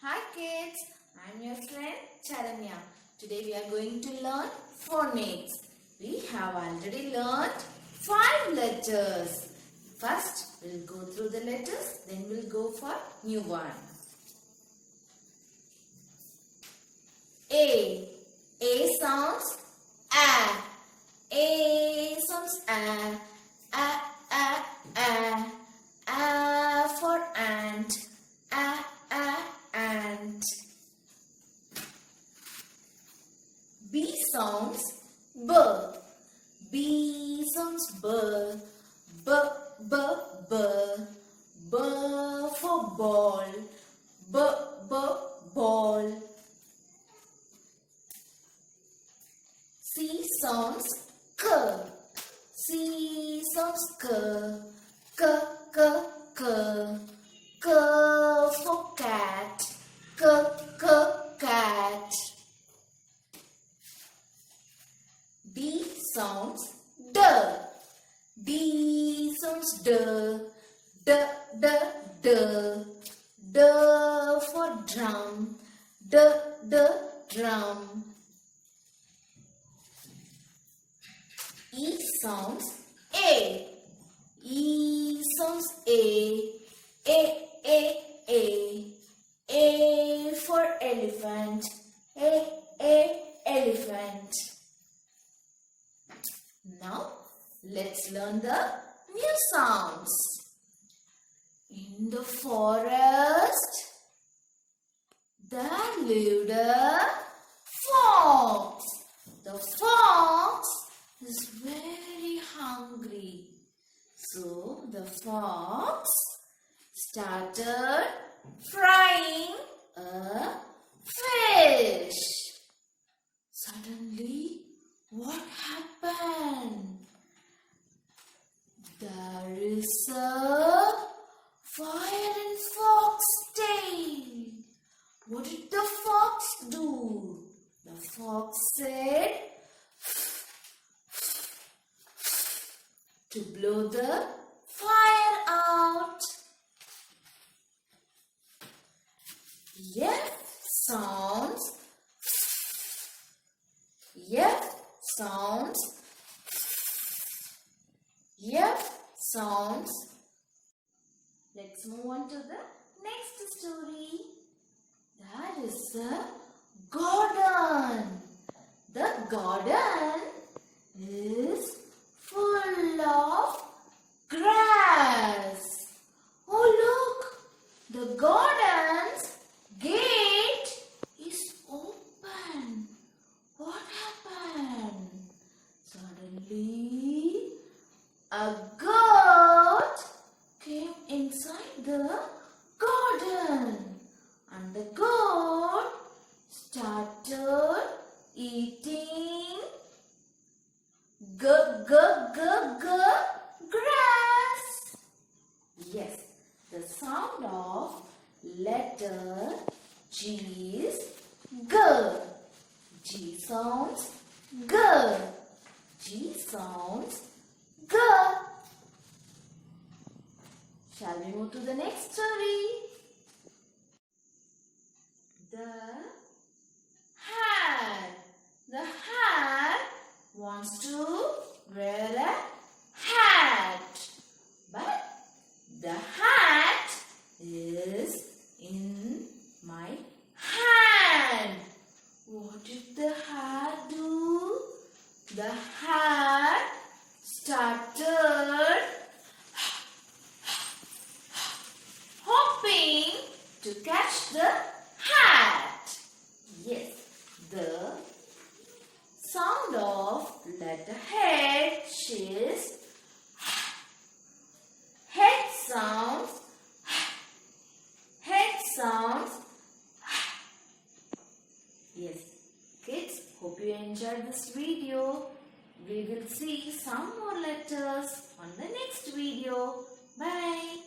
Hi kids, I'm your friend Charanyaa. Today we are going to learn phonics. We have already learned 5 letters. First, we'll go through the letters, then we'll go for new one. A. A sounds A. A sounds A. A, A, A. A for ant. A, A, ant. B sounds B. B sounds B. B, B, B. B for ball. B, B, ball. C sounds K. C sounds K. K, K, K. K for cat. K, K, cat. D sounds D. D sounds D. D, D, D. D for drum. D, D, drum. E sounds A. E sounds A. A, A, A. A for elephant. A, elephant. Now, let's learn the new sounds. In the forest, there lived a fox. The fox is very hungry. So, the fox started frying a fish. Suddenly, what happened? There is a fire in fox's tail. What did the fox do? The fox said to blow the fire out. F sounds F sounds F sounds. Let's move on to the next story. That is the garden. The garden is full of grass. Oh look, the garden's gate is open. What happened? Suddenly, a goat came inside the garden, and the goat started eating grass. Yes, the sound of letter G is G. G sounds G. G sounds G. Shall we move to the next story? The hat. The hat wants to wear a hat. But the hat is in my hand. What did the hat do? The hat started hopping to catch the hat. Yes, the sound of letter H is head sounds. Head sounds. Yes, kids, hope you enjoyed this video. We will see some more letters on the next video. Bye.